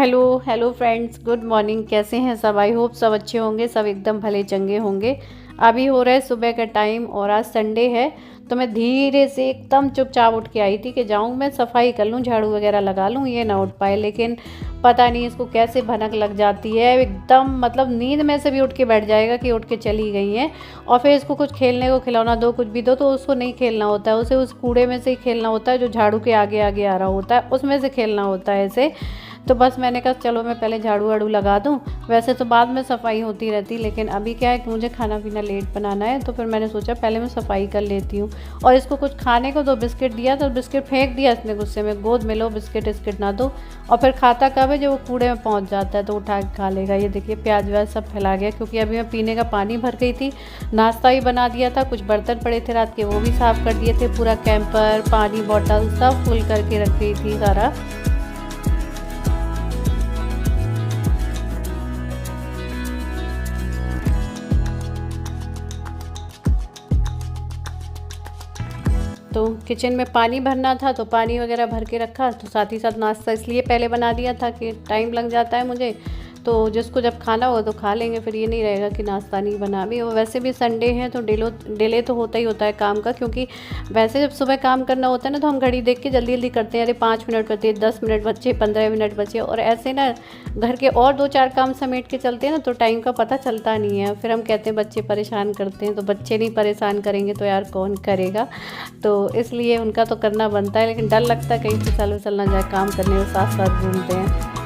Hello hello friends, good morning. कैसे हैं सब? आई होप सब अच्छे होंगे, सब एकदम भले चंगे होंगे। अभी हो रहा है सुबह का टाइम और आज संडे है, तो मैं धीरे से एकदम चुपचाप उठ के आई थी कि जाऊं मैं सफाई कर लूं, झाड़ू वगैरह लगा लूं, ये ना उठ पाए। लेकिन पता नहीं इसको कैसे भनक लग जाती है एकदम, मतलब नींद में से भी उठ के बैठ जाएगा कि उठ के चली गई हैं। और फिर इसको कुछ खेलने को खिलौना दो, कुछ भी दो, तो उसको नहीं खेलना होता है, उसे उस कूड़े में से ही खेलना होता है जो झाड़ू के आगे आगे आ रहा होता है, उसमें से खेलना होता है इसे। तो बस मैंने कहा चलो मैं पहले झाड़ू वाड़ू लगा दूं। वैसे तो बाद में सफाई होती रहती, लेकिन अभी क्या है कि मुझे खाना पीना लेट बनाना है, तो फिर मैंने सोचा पहले मैं सफाई कर लेती हूँ। और इसको कुछ खाने को दो, बिस्किट दिया तो बिस्किट फेंक दिया इसने गुस्से में, गोद में लो बिस्किट इस्किट ना दो। और फिर खाता कब है, जब वो कूड़े में पहुँच जाता है तो उठा के खा लेगा। ये देखिए प्याज व्याज सब फैला गया, क्योंकि अभी मैं पीने का पानी भर गई थी, नाश्ता भी बना दिया था, कुछ बर्तन पड़े थे रात के वो भी साफ़ कर दिए थे, पूरा कैंपर पानी बॉटल सब फुल करके रख गई थी सारा। तो किचन में पानी भरना था, तो पानी वगैरह भर के रखा, तो साथ ही साथ नाश्ता इसलिए पहले बना दिया था कि टाइम लग जाता है मुझे, तो जिसको जब खाना हो तो खा लेंगे, फिर ये नहीं रहेगा कि नाश्ता नहीं बना। भी और वैसे भी संडे है तो डिले तो होता ही होता है काम का, क्योंकि वैसे जब सुबह काम करना होता है ना तो हम घड़ी देख के जल्दी जल्दी करते हैं, अरे 5 मिनट बचे, 10 मिनट बचे, 15 मिनट बचे, और ऐसे ना घर के और 2-4 काम समेट के चलते हैं ना, तो टाइम का पता चलता नहीं है। फिर हम कहते हैं बच्चे परेशान करते हैं, तो बच्चे नहीं परेशान करेंगे तो यार कौन करेगा। तो इसलिए उनका तो करना बनता है, लेकिन डर लगता है कहीं से चल ना जाए काम करने में, साथ साथ घूमते हैं।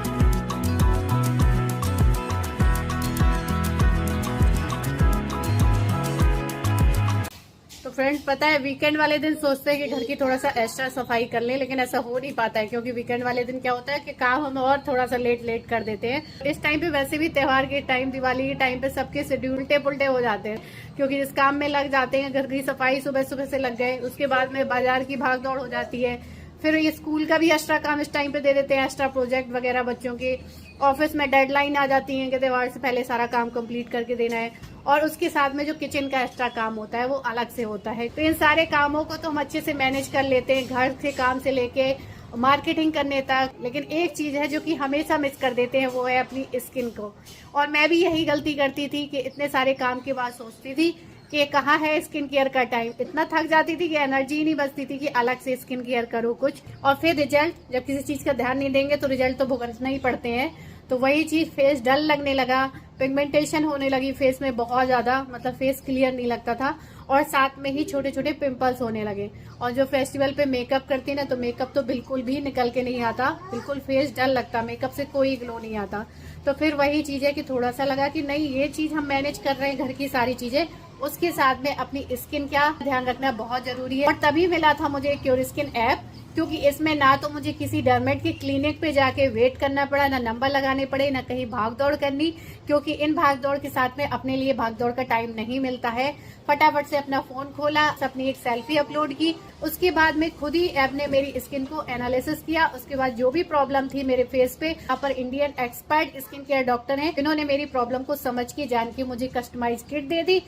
तो फ्रेंड्स, पता है वीकेंड वाले दिन सोचते हैं कि घर की थोड़ा सा एक्स्ट्रा सफाई कर लें, लेकिन ऐसा हो नहीं पाता है, क्योंकि वीकेंड वाले दिन क्या होता है कि काम हम और थोड़ा सा लेट कर देते हैं। इस टाइम पे वैसे भी त्योहार के टाइम, दिवाली के टाइम पे सबके शेड्यूल उल्टे पुल्टे हो जाते हैं, क्योंकि इस काम में लग जाते हैं। घर की सफाई सुबह सुबह से लग गए, उसके बाद में बाजार की भाग दौड़ हो जाती है, फिर ये स्कूल का भी एक्स्ट्रा काम इस टाइम पे दे देते हैं, एक्स्ट्रा प्रोजेक्ट वगैरह बच्चों के। ऑफिस में डेडलाइन आ जाती है कि त्योहार से पहले सारा काम कंप्लीट करके देना है, और उसके साथ में जो किचन का एक्स्ट्रा काम होता है वो अलग से होता है। तो इन सारे कामों को तो हम अच्छे से मैनेज कर लेते हैं, घर से काम से लेके मार्केटिंग करने तक। लेकिन एक चीज है जो कि हमेशा मिस कर देते हैं, वो है अपनी स्किन को। और मैं भी यही गलती करती थी कि इतने सारे काम के बाद सोचती थी कि कहाँ है स्किन केयर का टाइम। इतना थक जाती थी कि एनर्जी नहीं बचती थी कि अलग से स्किन केयर करो कुछ। और फिर रिजल्ट, जब किसी चीज का ध्यान नहीं देंगे तो रिजल्ट तो भुगतना ही पड़ते हैं। तो वही चीज, फेस डल लगने लगा, पिगमेंटेशन होने लगी फेस में बहुत ज्यादा, मतलब फेस क्लियर नहीं लगता था, और साथ में ही छोटे छोटे पिंपल्स होने लगे। और जो फेस्टिवल पे मेकअप करती ना, तो मेकअप तो बिल्कुल भी निकल के नहीं आता, बिल्कुल फेस डल लगता, मेकअप से कोई ग्लो नहीं आता। तो फिर वही चीज है कि थोड़ा सा लगा कि नहीं, ये चीज हम मैनेज कर रहे हैं, घर की सारी चीजें, उसके साथ में अपनी स्किन का ध्यान रखना बहुत जरूरी है। और तभी मिला था मुझे क्योर स्किन ऐप, क्योंकि इसमें ना तो मुझे किसी डर्मेट के क्लिनिक पे जाके वेट करना पड़ा, ना नंबर लगाने पड़े, ना कहीं भाग दौड़ करनी, क्योंकि इन भाग दौड़ के साथ में अपने लिए भाग दौड़ का टाइम नहीं मिलता है। फटाफट से अपना फोन खोला, अपनी एक सेल्फी अपलोड की, उसके बाद में खुद ही ऐप ने मेरी स्किन को एनालिसिस किया। उसके बाद जो भी प्रॉब्लम थी मेरे फेस पे, यहाँ पर Indian expert skin care doctor हैं, इन्होंने मेरी प्रॉब्लम को समझ के, जान के मुझे कस्टमाइज किट दे दी।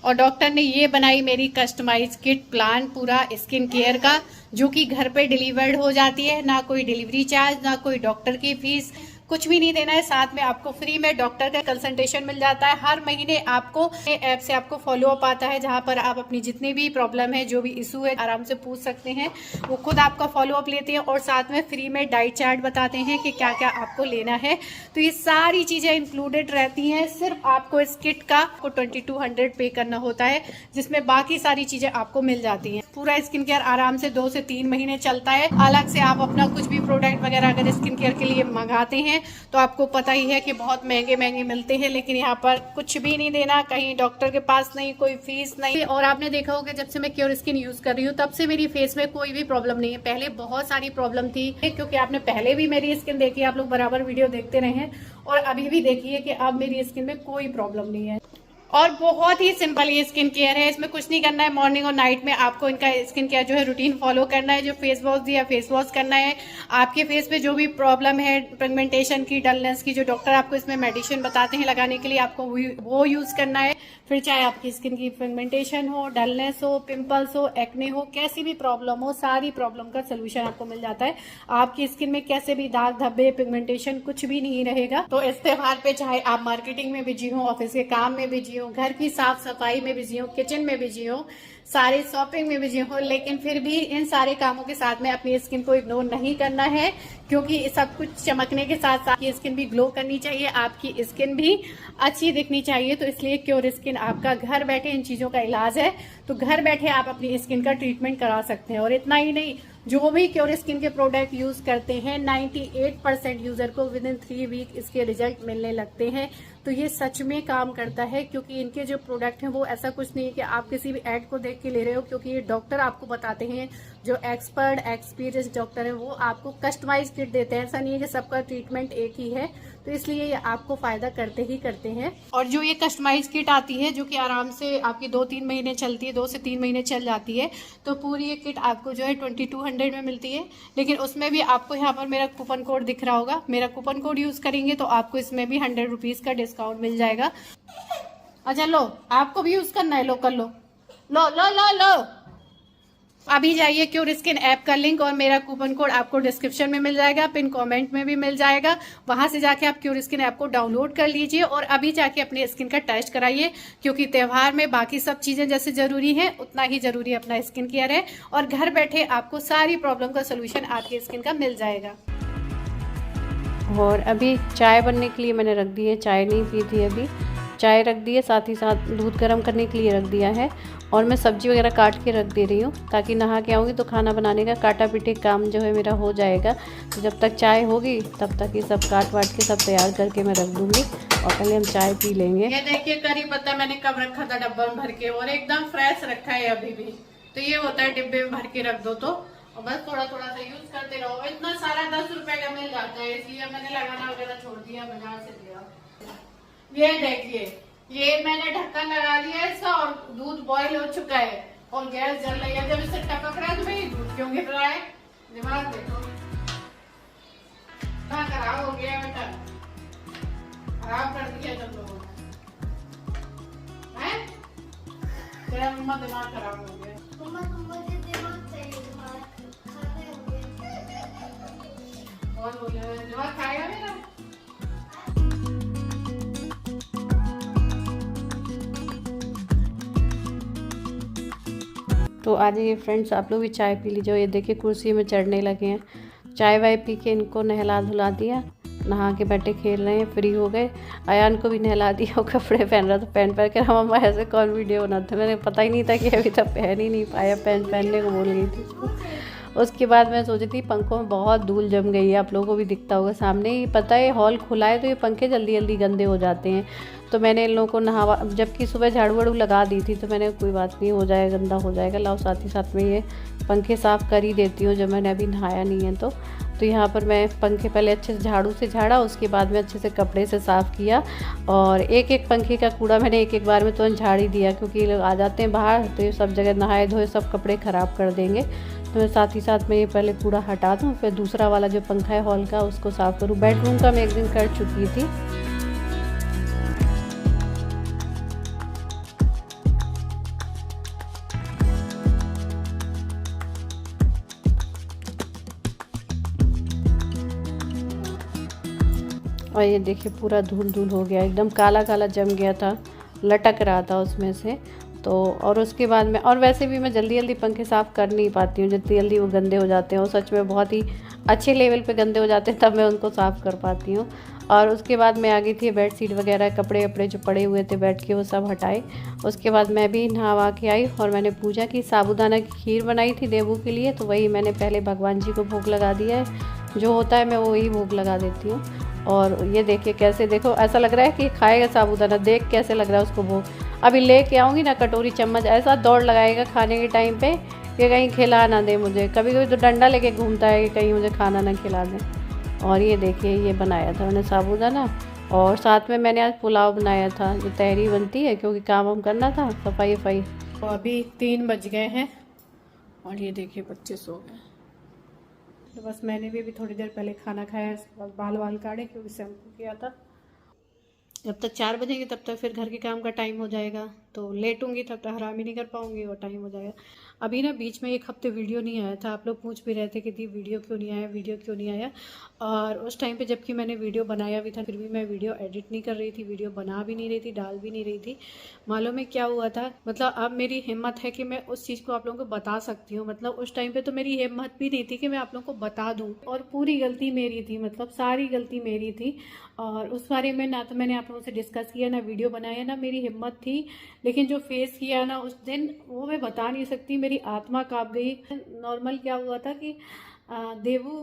और डॉक्टर ने ये बनाई मेरी कस्टमाइज किट प्लान पूरा स्किन केयर का, जो कि घर पे डिलीवर्ड हो जाती है। ना कोई डिलीवरी चार्ज, ना कोई डॉक्टर की फीस, कुछ भी नहीं देना है। साथ में आपको फ्री में डॉक्टर का कंसल्टेशन मिल जाता है। हर महीने आपको ऐप से आपको फॉलो अप आता है, जहां पर आप अपनी जितनी भी प्रॉब्लम है, जो भी इशू है, आराम से पूछ सकते हैं। वो खुद आपका फॉलो अप लेते हैं, और साथ में फ्री में डाइट चार्ट बताते हैं कि क्या क्या आपको लेना है। तो ये सारी चीजें इंक्लूडेड रहती हैं। सिर्फ आपको इस किट का 2200 पे करना होता है, जिसमें बाकी सारी चीजें आपको मिल जाती हैं। पूरा स्किन केयर आराम से 2 से 3 महीने चलता है। अलग से आप अपना कुछ भी प्रोडक्ट वगैरह अगर स्किन केयर के लिए मंगाते हैं, तो आपको पता ही है कि बहुत महंगे महंगे मिलते हैं, लेकिन यहाँ पर कुछ भी नहीं देना, कहीं डॉक्टर के पास नहीं, कोई फीस नहीं। और आपने देखा होगा जब से मैं क्योर स्किन यूज कर रही हूँ, तब से मेरी फेस में कोई भी प्रॉब्लम नहीं है। पहले बहुत सारी प्रॉब्लम थी, क्योंकि आपने पहले भी मेरी स्किन देखी, आप लोग बराबर वीडियो देखते रहे हैं, और अभी भी देखिए कि अब मेरी स्किन में कोई प्रॉब्लम नहीं है। और बहुत ही सिंपल ये स्किन केयर है, इसमें कुछ नहीं करना है। मॉर्निंग और नाइट में आपको इनका स्किन केयर जो है रूटीन फॉलो करना है। जो फेस वॉश दिया फेस वॉश करना है। आपके फेस पे जो भी प्रॉब्लम है पिगमेंटेशन की, डलनेस की, जो डॉक्टर आपको इसमें मेडिसिन बताते हैं लगाने के लिए, आपको वो यूज करना है। फिर चाहे आपकी स्किन की पिगमेंटेशन हो, डलनेस हो, पिंपल्स हो, एक्ने हो, कैसी भी प्रॉब्लम हो, सारी प्रॉब्लम का सोल्यूशन आपको मिल जाता है। आपकी स्किन में कैसे भी दाग धब्बे पिगमेंटेशन कुछ भी नहीं रहेगा। तो इस त्योहार पे चाहे आप मार्केटिंग में बिजी हो, ऑफिस के काम में बिजी हो, घर की साफ सफाई में बिजी हो, किचन में बिजी हो, सारे शॉपिंग में बिजी हो, लेकिन फिर भी इन सारे कामों के साथ में अपनी स्किन को इग्नोर नहीं करना है, क्योंकि सब कुछ चमकने के साथ साथ आपकी स्किन भी ग्लो करनी चाहिए, आपकी स्किन भी अच्छी दिखनी चाहिए। तो इसलिए क्योर स्किन आपका घर बैठे इन चीजों का इलाज है। तो घर बैठे आप अपनी स्किन का ट्रीटमेंट करा सकते हैं। और इतना ही नहीं, जो भी क्योर स्किन के प्रोडक्ट यूज करते हैं 98% यूजर को विद इन 3 वीक इसके रिजल्ट मिलने लगते हैं। तो ये सच में काम करता है, क्योंकि इनके जो प्रोडक्ट हैं वो ऐसा कुछ नहीं है कि आप किसी भी एड को देख के ले रहे हो, क्योंकि ये डॉक्टर आपको बताते हैं, जो एक्सपर्ट एक्सपीरियंस डॉक्टर है वो आपको कस्टमाइज किट देते हैं। ऐसा नहीं है कि सबका ट्रीटमेंट एक ही है, तो इसलिए ये आपको फायदा करते ही करते हैं। और जो ये कस्टमाइज किट आती है जो कि आराम से आपकी 2-3 महीने चलती है, 2 से 3 महीने चल जाती है, तो पूरी ये किट आपको जो है 2200 में मिलती है। लेकिन उसमें भी आपको यहाँ पर मेरा कूपन कोड दिख रहा होगा, मेरा कूपन कोड यूज करेंगे तो आपको इसमें भी 100 रुपीज का डिस्काउंट मिल जाएगा। अच्छा लो, आपको भी यूज करना है, लो कर लो, लो लो लो लो। अभी जाइए क्योर स्किन ऐप का लिंक और मेरा कूपन कोड आपको डिस्क्रिप्शन में मिल जाएगा, पिन कमेंट में भी मिल जाएगा। वहां से जाके आप क्योर स्किन ऐप को डाउनलोड कर लीजिए और अभी जाके अपने स्किन का टेस्ट कराइए, क्योंकि त्योहार में बाकी सब चीजें जैसे जरूरी है उतना ही जरूरी अपना स्किन केयर है। और घर बैठे आपको सारी प्रॉब्लम का सोल्यूशन आपकी स्किन का मिल जाएगा। और अभी चाय बनने के लिए मैंने रख दी है, चाय नहीं पी थी अभी, चाय रख दी है, साथ ही साथ दूध गर्म करने के लिए रख दिया है। और मैं सब्जी वगैरह काट के रख दे रही हूँ, ताकि नहा के आऊँगी तो खाना बनाने का काटा पीटे काम जो है मेरा हो जाएगा। तो जब तक चाय होगी तब तक ये सब काट वाट के सब तैयार करके मैं रख दूँगी और पहले हम चाय पी लेंगे। ये देखिए करी पत्ता मैंने कब रखा था डब्बा में भर के, और एकदम फ्रेश रखा है अभी भी। तो ये होता है डिब्बे में भर के रख दो तो, और बस थोड़ा थोड़ा सा यूज करते रहो। इतना सारा 10 रुपए का मिल जाता है, इसलिए मैंने लगाना वगैरह छोड़ दिया, बाजार से लिया। ये देखिए, ये मैंने ढक्कन लगा दिया है इसका और दूध बॉईल हो चुका है और गैस जल रही है। जब इसे टपक रहा है तो भाई दूध क्यों गिर रहा है? दिमाग देखो कहाँ खराब हो गया बेटा, खराब कर दिया तुम लोगों ने, तेरा मम्मा दिमाग खराब हो गया। मुझे दिमाग चाहिए, और बोले दिमाग खाएगा मेरा। तो आ जाइए फ्रेंड्स, आप लोग भी चाय पी लीजिए। ये देखिए कुर्सी में चढ़ने लगे हैं। चाय वाय पी के इनको नहला धुला दिया, नहा के बैठे खेल रहे हैं, फ्री हो गए। अयान को भी नहला दिया, वो कपड़े पहन रहा था, पहन कर मम्मा ऐसे कौन वीडियो बनाते, मैंने पता ही नहीं था कि अभी तक पहन ही नहीं पाया, पहनने को बोल गई थी उसको। उसके बाद मैं सोची थी पंखों में बहुत धूल जम गई है, आप लोगों को भी दिखता होगा सामने ही, पता है हॉल खुला है तो ये पंखे जल्दी जल्दी गंदे हो जाते हैं। तो मैंने इन लोगों को नहावा, जबकि सुबह झाड़ू वाड़ू लगा दी थी, तो मैंने कोई बात नहीं, हो जाएगा गंदा हो जाएगा, लाओ साथ ही साथ में ये पंखे साफ़ कर ही देती हूँ जब मैंने अभी नहाया नहीं है। तो यहाँ पर मैं पंखे पहले अच्छे से झाड़ू से झाड़ा, उसके बाद में अच्छे से कपड़े से साफ़ किया और एक एक पंखे का कूड़ा मैंने एक एक बार में तुरंत झाड़ ही दिया, क्योंकि ये लोग आ जाते हैं बाहर तो ये सब जगह नहाए धोए सब कपड़े ख़राब कर देंगे। तो मैं साथ ही साथ में ये पहले कूड़ा हटा दूँ, फिर दूसरा वाला जो पंखा है हॉल का उसको साफ़ करूँ। बेडरूम का मैं एक दिन कर चुकी थी। और ये देखिए पूरा धूल धूल हो गया, एकदम काला काला जम गया था, लटक रहा था उसमें से। तो और उसके बाद में, और वैसे भी मैं जल्दी जल्दी पंखे साफ़ कर नहीं पाती हूँ, जितनी जल्दी वो गंदे हो जाते हैं, वो सच में बहुत ही अच्छे लेवल पे गंदे हो जाते हैं, तब मैं उनको साफ़ कर पाती हूँ। और उसके बाद मैं आ गई थी बेड शीट वगैरह, कपड़े वपड़े जो पड़े हुए थे बेड के वो सब हटाए। उसके बाद मैं भी नहा के आई और मैंने पूजा की, साबूदाना की खीर बनाई थी देवू के लिए, तो वही मैंने पहले भगवान जी को भोग लगा दिया है, जो होता है मैं वही भोग लगा देती हूँ। और ये देखिए कैसे, देखो ऐसा लग रहा है कि खाएगा साबूदाना, देख कैसे लग रहा है उसको भोग। अभी लेके आऊँगी ना कटोरी चम्मच, ऐसा दौड़ लगाएगा खाने के टाइम पे कि कहीं खिला ना दे मुझे, कभी कभी तो डंडा लेके घूमता है कि कहीं मुझे खाना ना खिला दे। और ये देखिए ये बनाया था मैंने साबूदाना, और साथ में मैंने आज पुलाव बनाया था, जो तहरी बनती है, क्योंकि काम वाम करना था, सफाई वफाई। तो अभी 3 बज गए हैं और ये देखिए बच्चे सो गए। तो बस मैंने भी अभी थोड़ी देर पहले खाना खाया, बस बाल वाल काटे क्योंकि शैम्पू किया था। जब तक 4 बजेंगे तब तक फिर घर के काम का टाइम हो जाएगा, तो लेट होंगी तब तक आराम ही नहीं कर पाऊंगी और टाइम हो जाएगा। अभी ना बीच में 1 हफ्ते वीडियो नहीं आया था, आप लोग पूछ भी रहे थे कि दी वीडियो क्यों नहीं आया, वीडियो क्यों नहीं आया। और उस टाइम पे जबकि मैंने वीडियो बनाया भी था, फिर भी मैं वीडियो एडिट नहीं कर रही थी, वीडियो बना भी नहीं रही थी, डाल भी नहीं रही थी। मालूम है क्या हुआ था, मतलब अब मेरी हिम्मत है कि मैं उस चीज़ को आप लोगों को बता सकती हूँ। मतलब उस टाइम पे तो मेरी हिम्मत भी नहीं थी कि मैं आप लोगों को बता दूँ, और पूरी गलती मेरी थी, मतलब सारी गलती मेरी थी। और उस बारे में ना तो मैंने आप लोगों से डिस्कस किया, ना वीडियो बनाया, ना मेरी हिम्मत थी। लेकिन जो फेस किया ना उस दिन, वो मैं बता नहीं सकती, मेरी आत्मा कांप गई। नॉर्मल क्या हुआ था कि देवू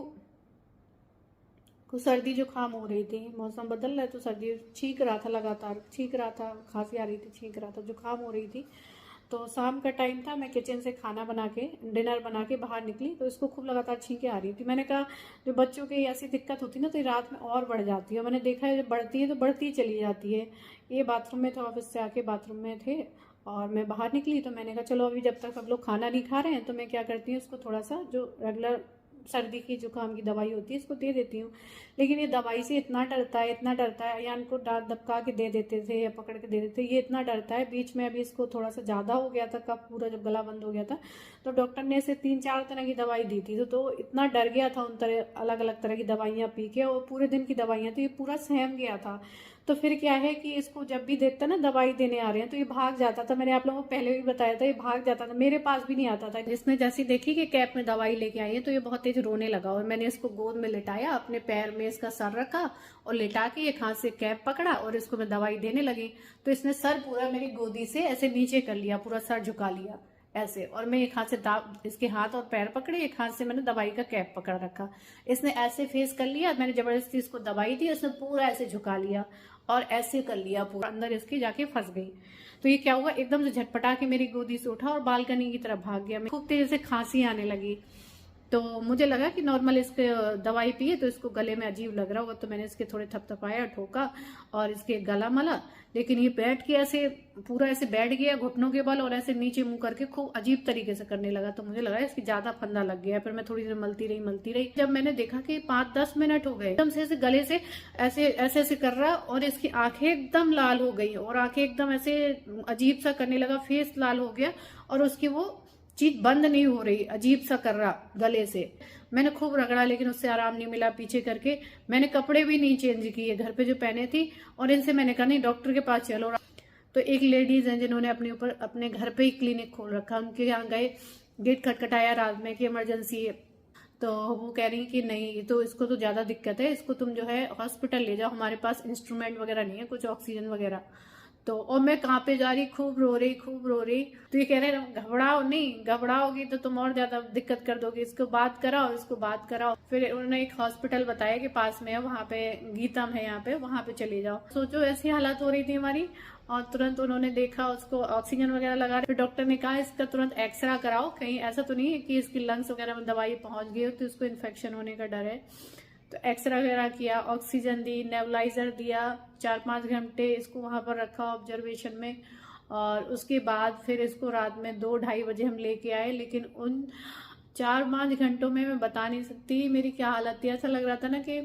को सर्दी जुकाम हो रही थी, मौसम बदल रहा है तो सर्दी, छींक रहा था, लगातार छींक रहा था, खांसी आ रही थी, छींक रहा था, जुकाम हो रही थी। तो शाम का टाइम था, मैं किचन से खाना बना के, डिनर बना के बाहर निकली तो इसको खूब लगातार छींके आ रही थी। मैंने कहा जो बच्चों की ऐसी दिक्कत होती है ना तो ये रात में और बढ़ जाती है। मैंने देखा है जब बढ़ती है तो बढ़ती ही चली जाती है। ये बाथरूम में थे, ऑफिस से आके बाथरूम में थे और मैं बाहर निकली, तो मैंने कहा चलो अभी जब तक सब लोग खाना नहीं खा रहे हैं तो मैं क्या करती हूँ, उसको थोड़ा सा जो रेगुलर सर्दी की जुकाम की दवाई होती है इसको दे देती हूँ। लेकिन ये दवाई से इतना डरता है, इतना डरता है, या इनको डांट दबका के दे देते थे या पकड़ के दे देते, ये इतना डरता है। बीच में अभी इसको थोड़ा सा ज़्यादा हो गया था, कफ पूरा जब गला बंद हो गया था तो डॉक्टर ने इसे 3-4 तरह की दवाई दी थी। तो इतना डर गया था उन तरह अलग अलग तरह की दवाइयाँ पी के, और पूरे दिन की दवाइयाँ, तो ये पूरा सहम गया था। तो फिर क्या है कि इसको जब भी देखता ना दवाई देने आ रहे हैं तो ये भाग जाता था। मैंने आप लोगों को पहले भी बताया था, ये भाग जाता था, मेरे पास भी नहीं आता था। जिसने जैसी देखी कि कैप में दवाई लेके आई है तो ये बहुत तेज रोने लगा, और मैंने इसको गोद में लिटाया, अपने पैर में इसका सर रखा और लिटा के एक हाथ से कैप पकड़ा और इसको मैं दवाई देने लगी। तो इसने सर पूरा मेरी गोदी से ऐसे नीचे कर लिया, पूरा सर झुका लिया ऐसे, और मैं एक हाथ से इसके हाथ और पैर पकड़े, एक हाथ से मैंने दवाई का कैप पकड़ रखा। इसने ऐसे फेस कर लिया, मैंने जबरदस्ती इसको दवाई दी, उसने पूरा ऐसे झुका लिया और ऐसे कर लिया, पूरा अंदर इसके जाके फंस गई। तो ये क्या हुआ, एकदम से झटपटा के मेरी गोदी से उठा और बालकनी की तरफ भाग गया। खूब तेज से खांसी आने लगी, तो मुझे लगा कि नॉर्मल इसके दवाई पिए तो इसको गले में अजीब लग रहा होगा, तो मैंने इसके थोड़े थपथपाया, ठोका और इसके गला मला। लेकिन ये बैठ के ऐसे पूरा ऐसे बैठ गया घुटनों के बल, और ऐसे नीचे मुंह करके खूब अजीब तरीके से करने लगा। तो मुझे लगा इसकी ज्यादा फंदा लग गया। फिर मैं थोड़ी देर मलती रही। जब मैंने देखा कि 5-10 मिनट हो गए, एकदम से ऐसे गले से ऐसे ऐसे कर रहा, और इसकी आंखें एकदम लाल हो गई, और आंखें एकदम ऐसे अजीब सा करने लगा, फेस लाल हो गया, और उसकी वो चीज बंद नहीं हो रही, अजीब सा कर रहा गले से। मैंने खूब रगड़ा लेकिन उससे आराम नहीं मिला। पीछे करके मैंने कपड़े भी नहीं चेंज किए घर पे जो पहने थी, और इनसे मैंने कहा नहीं डॉक्टर के पास चलो। तो एक लेडीज हैं जिन्होंने अपने ऊपर अपने घर पे ही क्लिनिक खोल रखा, उनके यहाँ गए, गेट खटखटाया रात में कि इमरजेंसी है। तो वो कह रही कि नहीं, तो इसको तो ज्यादा दिक्कत है, इसको तुम जो है हॉस्पिटल ले जाओ, हमारे पास इंस्ट्रूमेंट वगैरह नहीं है, कुछ ऑक्सीजन वगैरह। तो और मैं कहाँ पे जा रही, खूब रो रही। तो ये कह रहे घबराओ नहीं, घबराओगी तो तुम और ज्यादा दिक्कत कर दोगे, इसको बात कराओ। फिर उन्होंने एक हॉस्पिटल बताया कि पास में है, वहां पे गीतम है, यहाँ पे वहां पे चले जाओ। सोचो ऐसी हालत हो रही थी हमारी, और तुरंत उन्होंने देखा, उसको ऑक्सीजन वगैरह लगा रहे। फिर डॉक्टर ने कहा इसका तुरंत एक्सरे कराओ, कहीं ऐसा तो नहीं है कि इसकी लंग्स वगैरह में दवाई पहुंच गई हो तो इसको इन्फेक्शन होने का डर है। तो एक्सरे वगैरह किया, ऑक्सीजन दी, नेबुलाइजर दिया, 4-5 घंटे इसको वहां पर रखा ऑब्जर्वेशन में। और उसके बाद फिर इसको रात में 2-2:30 बजे हम लेके आए। लेकिन उन 4-5 घंटों में मैं बता नहीं सकती मेरी क्या हालत थी। ऐसा लग रहा था ना कि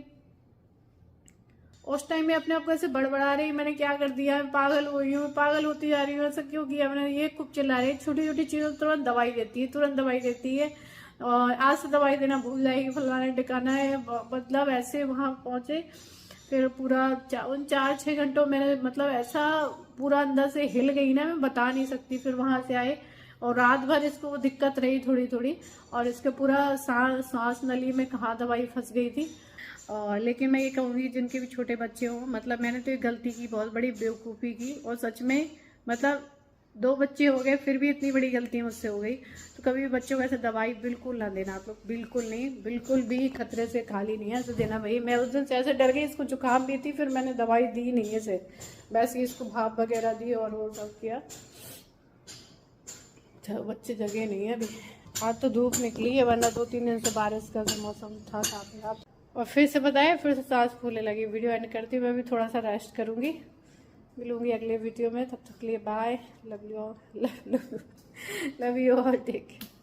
उस टाइम में अपने आप को ऐसे बड़बड़ा रही, मैंने क्या कर दिया, मैं पागल हो रही हूँ, पागल होती जा रही हूँ, ऐसा क्यों किया मैंने। ये खूब चिल्ला रही, छोटी छोटी चीजों तुरंत दवाई देती है, और आज से दवाई देना भूल जाएगी, फलाना टिकाना है। मतलब ऐसे वहां पहुंचे, फिर पूरा उन 4-6 घंटों मैंने मतलब ऐसा पूरा अंदर से हिल गई ना, मैं बता नहीं सकती। फिर वहां से आए और रात भर इसको वो दिक्कत रही थोड़ी थोड़ी, और इसके पूरा सांस नली में कहाँ दवाई फंस गई थी। और लेकिन मैं ये कहूँगी जिनके भी छोटे बच्चे हों, मतलब मैंने तो एक गलती की, बहुत बड़ी बेवकूफ़ी की, और सच में मतलब 2 बच्चे हो गए फिर भी इतनी बड़ी गलती मुझसे हो गई। तो कभी भी बच्चों को ऐसे दवाई बिल्कुल ना देना आप लोग, बिल्कुल नहीं, बिल्कुल भी खतरे से खाली नहीं है ऐसे देना। भाई मैं उस दिन से ऐसे डर गई, इसको जुकाम भी थी, फिर मैंने दवाई दी नहीं इसे, वैसे ही इसको भाप वगैरह दी और वो सब किया। तो बच्चे जगह नहीं है अभी। आज तो धूप निकली है, वरना 2-3 दिन से बारिश का मौसम था साथ। और फिर से बताया, फिर से सांस फूलने लगी। वीडियो एंड करती हूँ, मैं भी थोड़ा सा रेस्ट करूँगी। मिलूंगी अगले वीडियो में, तब तक के लिए bye. Love you all, love you all, take care.